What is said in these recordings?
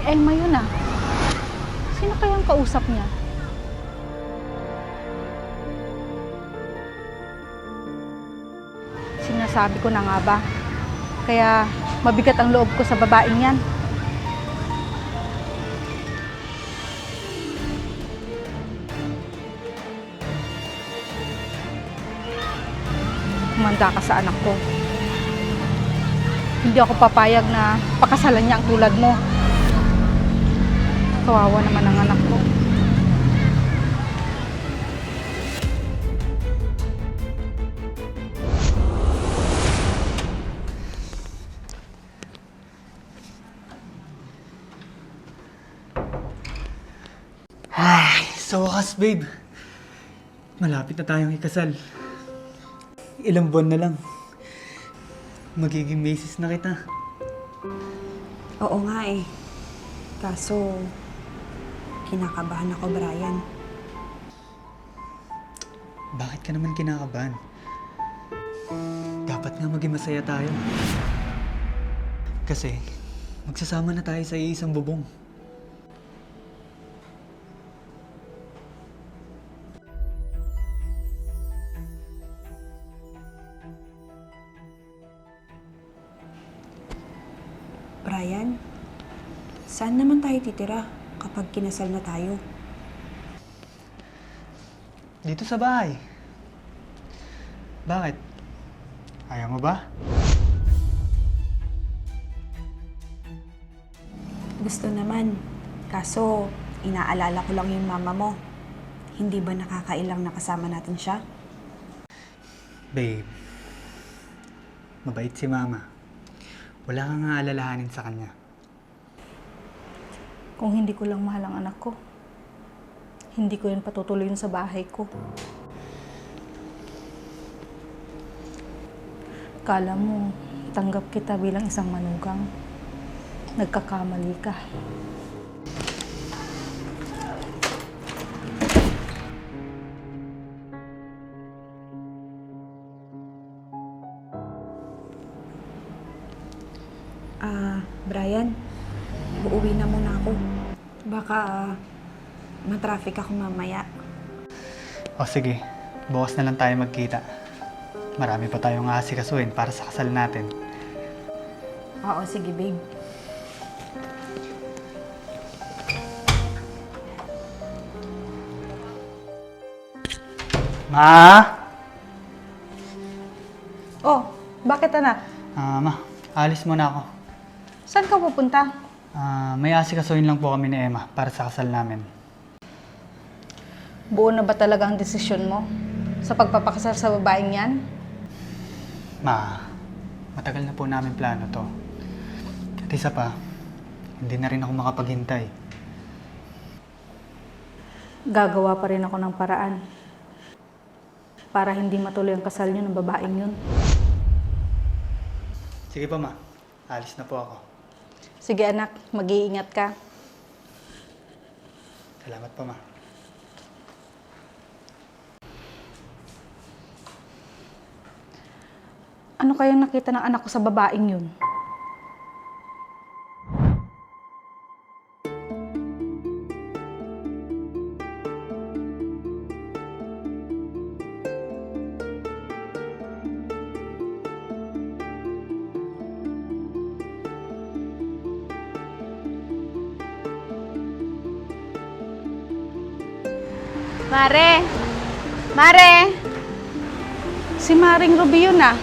Emma yun ah. Sino kayang kausap niya? Sinasabi ko na nga ba? Kaya mabigat ang loob ko sa babaeng yan. Kumanda ka sa anak ko. Hindi ako papayag na pakasalan niya ang tulad mo. Kawawa naman ang anak ko. Sa wakas, babe. Malapit na tayong ikasal. Ilang buwan na lang. Magiging misis na kita. Oo nga eh. Kaso, kinakabahan ako, Brian. Bakit ka naman kinakabahan? Dapat nga maging masaya tayo. Kasi, magsasama na tayo sa iisang bubong. Brian, saan naman tayo titira kapag kinasal na tayo? Dito sa bahay. Bakit? Ayaw mo ba? Gusto naman. Kaso, inaalala ko lang yung mama mo. Hindi ba nakakailang nakasama natin siya? Babe, mabait si mama. Wala kang nga alalahanin sa kanya. Kung hindi ko lang mahal ang anak ko, hindi ko yan patutuloyin sa bahay ko. Kala mo, tanggap kita bilang isang manugang. Nagkakamali ka. Brian, uuwi na muna ako. Baka matraffic ako mamaya. O sige, bukas na lang tayo magkita. Marami pa tayong aasikasuhin para sa kasal natin. Oo, sige babe. Ma! Oh, bakit anak? Ma, alis muna ako. Saan ka pupunta? May aasikasuhin lang po kami ni Emma para sa kasal namin. Buo na ba talaga ang desisyon mo sa pagpapakasal sa babaeng yan? Ma, matagal na po namin plano to. At isa pa, hindi na rin ako makapaghintay. Gagawa pa rin ako ng paraan para hindi matuloy ang kasal niyo ng babaeng yun. Sige pa, Ma. Alis na po ako. Sige anak, mag-iingat ka. Salamat pa, Ma. Ano kayang nakita ng anak ko sa babaeng yun? Mare! Mare! Si Maring Ruby yun ah.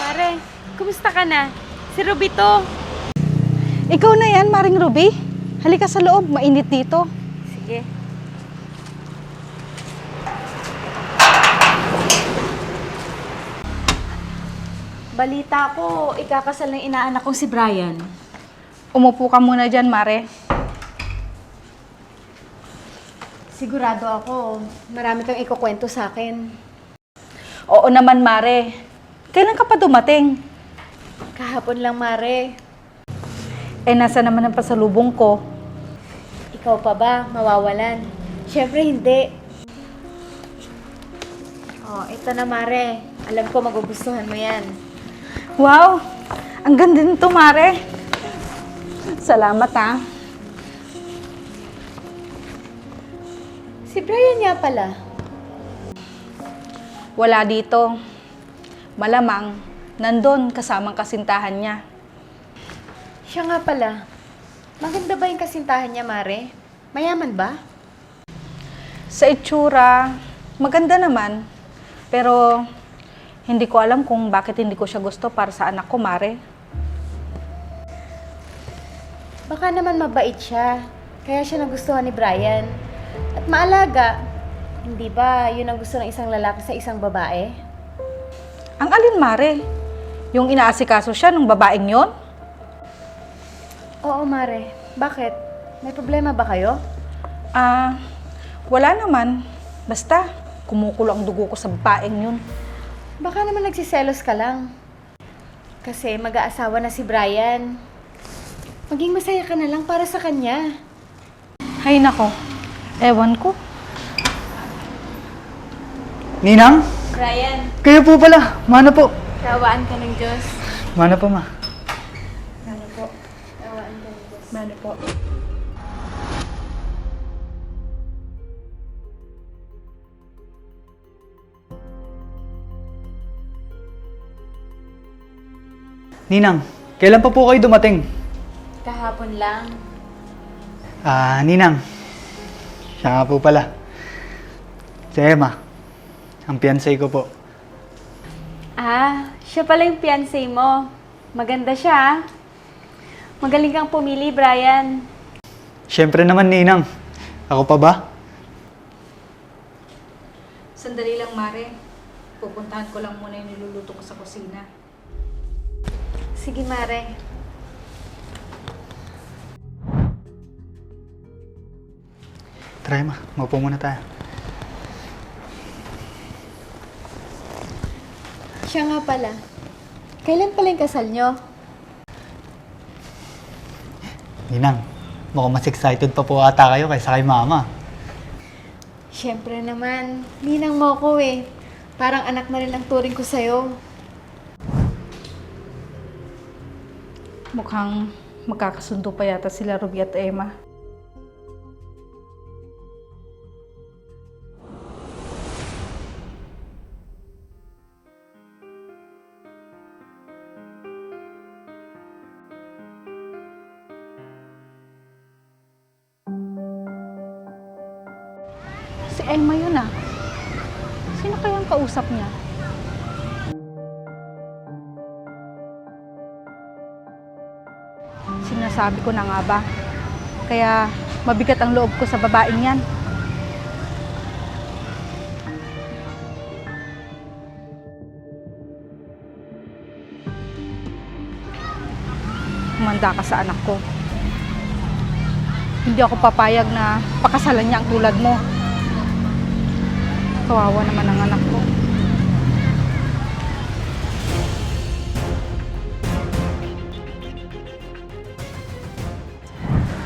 Mare, kumusta ka na? Si Ruby to. Ikaw na yan, Maring Ruby. Halika sa loob, mainit dito. Sige. Balita ko, ikakasal ng inaanak kong si Brian. Umupo ka muna dyan, Mare. Sigurado ako, marami kang ikukwento sa akin. Oo naman, Mare. Kailan ka pa dumating? Kahapon lang, Mare. Eh, nasa naman ang pasalubong ko? Ikaw pa ba mawawalan? Siyempre hindi. Oh, ito na, Mare. Alam ko magugustuhan mo yan. Wow! Ang ganda nito, Mare. Salamat, ah. Si Brian nga pala. Wala dito. Malamang, nandun kasamang kasintahan niya. Siya nga pala. Maganda ba yung kasintahan niya, Mare? Mayaman ba? Sa itsura, maganda naman. Pero, hindi ko alam kung bakit hindi ko siya gusto para sa anak ko, Mare. Baka naman mabait siya. Kaya siya nagustuhan ni Brian. At maalaga. Hindi ba yun ang gusto ng isang lalaki sa isang babae? Ang alin, Mare? Yung inaasikaso siya ng babaeng yon? Oo, Mare. Bakit? May problema ba kayo? Wala naman. Basta, kumukulo ang dugo ko sa babaeng yun. Baka naman nagsiselos ka lang. Kasi mag-aasawa na si Brian. Maging masaya ka na lang para sa kanya. Hay nako, ewan ko. Ninang? Brian, Kayo po pala. Mana po? kawaan ka ng Diyos. Mana po, ma? Mano po. Ninang, kailan pa po kayo dumating? Kahapon lang. Ninang. Siya nga po pala. Si Emma. Ang fiancé ko po. Siya pala yung fiancé mo. Maganda siya, ah. Magaling kang pumili, Brian. Siyempre naman, Ninang. Ako pa ba? Sandali lang, Mare. Pupuntahan ko lang muna yung niluluto ko sa kusina. Sige, Mare. Try, ma. Maupo muna tayo. Siya nga pala. Kailan pala yung kasal nyo? Ninang, mukhang mas excited pa po ata kayo kaysa kay mama. Siyempre naman. Ninang mo ko eh. Parang anak na rin ang turing ko sa'yo. Mukhang magkakasundo pa yata sila Ruby at Emma. Si Emma yun ah. Sino kayang kausap niya? Sinasabi ko na nga ba? Kaya mabigat ang loob ko sa babaeng yan. Humanda ka sa anak ko. Hindi ako papayag na pakasalan niya ang tulad mo. Kawawa naman ang anak ko.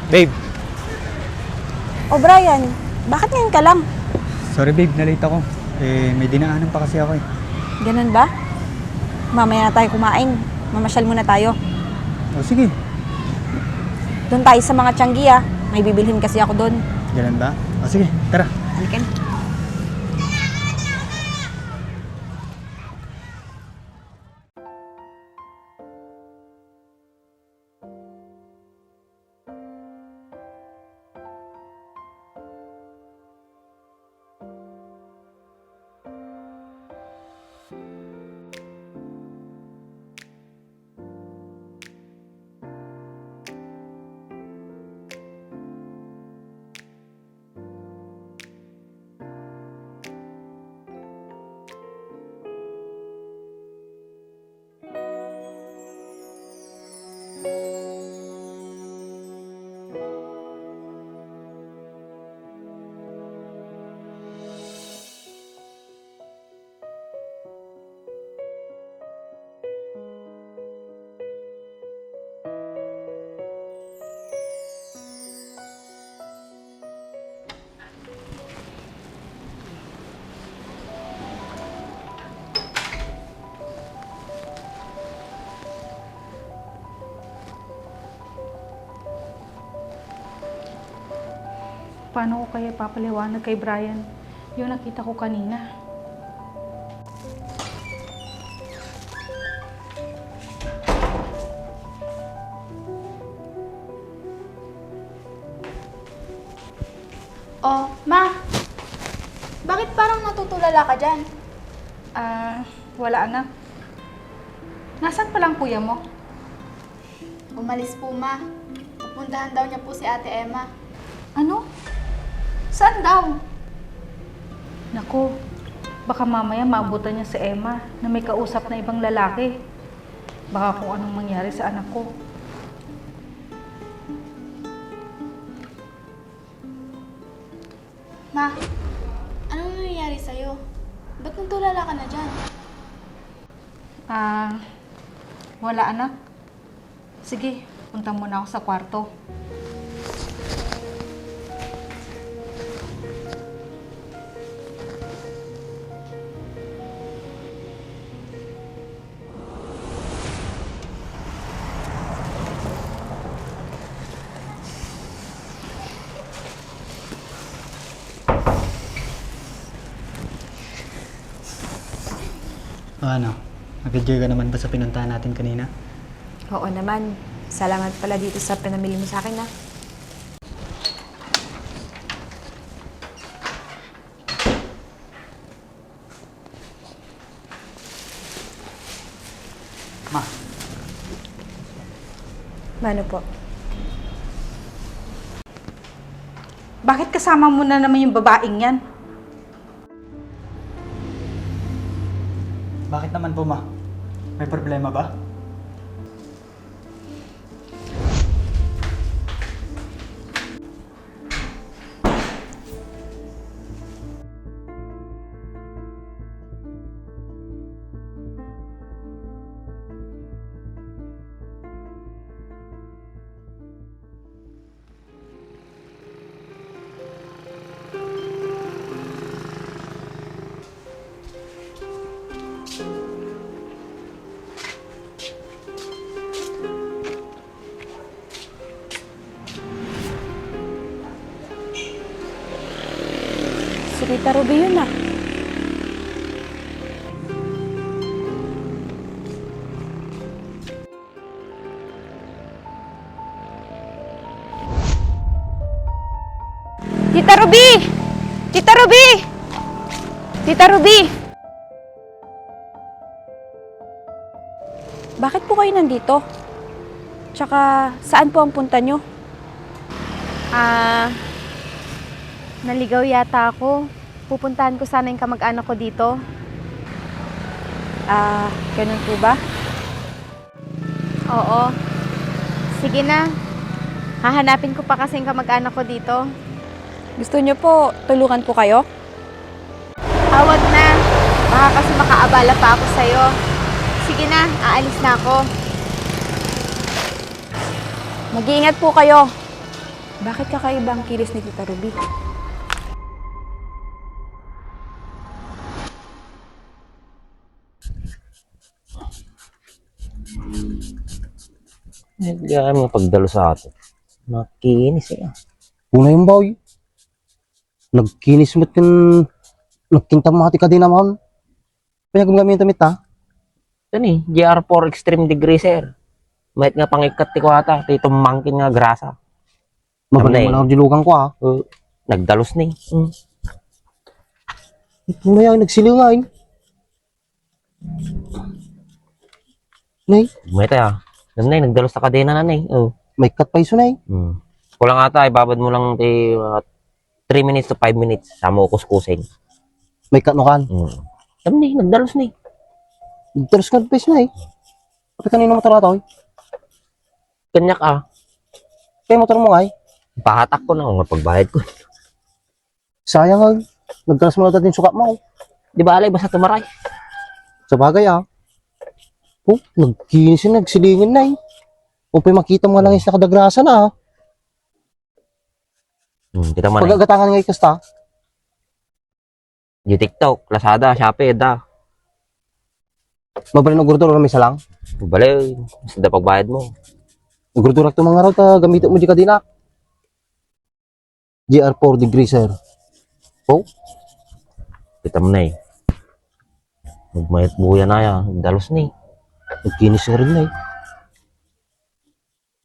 Babe, O Brian, bakit ngayon ka lang? sorry babe, na-late ako. May dinaanan pa kasi ako eh. Ganun ba? Mamaya na tayo kumain. Mamasyal muna tayo. O sige, Doon tayo sa mga Tianggi ah. May bibilhin kasi ako doon. ganun ba? O sige, tara. Halika na. Paano ko kaya papaliwanag kay Brian yung nakita ko kanina? Oh, ma. Bakit parang natutulala ka dyan? Wala anak. Nasaan pa lang kuya mo? Umalis po, ma. Pupuntahan daw niya po si Ate Emma. Ano? Saan daw? Naku, baka mamaya maabutan niya si Emma na may kausap na ibang lalaki. Baka kung anong mangyari sa anak ko. Ma, anong nangyayari sa'yo? Ba't natulala ka na dyan? Wala anak. Sige, punta muna ako sa kwarto. Ano? Nag-enjoy ka naman ba sa pinuntahan natin kanina? Oo naman. Salamat pala dito sa pinamili mo sa akin, ha? Ma, Mano po? Bakit kasama mo na naman yung babaeng yan? bakit naman po, ma? May problema ba? Si Tita Ruby yun, ah. Tita Ruby! Tita Ruby! Tita Ruby! Bakit po kayo nandito? Tsaka, saan po ang punta nyo? Naligaw yata ako. Pupuntahan ko sana yung kamag-anak ko dito. Ganun po ba? Oo. Sige na. Hahanapin ko pa kasi yung kamag-anak ko dito. Gusto nyo po, tulungan ko kayo? Awag na. Baka kasi makaabala pa ako sa'yo. Sige na, aalis na ako. Mag-iingat po kayo. Bakit kakaiba ang kilos ni Tita Ruby? Hindi kami pagdalo sa atin. Nakikinis eh. Una yung boy. Nagkinis mo't yung nagkintamati ka din naman. Pinagamagamit tamit ha. Ito ni, GR4 Extreme Degree, sir. Mahit nga pangikat ko ata. Ito mangkin nga grasa. Magaling mo lang dilugan ko ha. Nagdalos ni. Maya nagsilingain. Nay, Mahit ah. Nanay, nagdalos na kadena na nay. may cut pa iso nay. Kulang ata, ibabad mo lang 3 minutes to 5 minutes. Sama ko kuskusin. May cut no kan. Sabi ni, nagdalos ni. Terus ka pa iso nay. Kapag kanino motor ato? Kanyak ah. Kaya motor mo ay. Pahatak ko na kung pagbayad ko. Sayang ay. Nagkalas mo na dating sukat mo. Di ba alay, basta tumaray. Sa bagay ah. Oh, nagkinis yun, nagsilingin na eh. O pa makita mo lang is nakadagrasa na ah. Kita mo na. Pagagatangan nga ikasta. Yung TikTok, Lazada, Shopee, da. Mabalin ng gurdura may salang. Balay, basta pagbayad mo. Gurdura ito mga raw ta gamitin mo di ka din ah. GR4 degree, sir. Oh, Kita mo na eh. Magmayat buya na yan. Dalos na eh. nagkinis na rin na eh.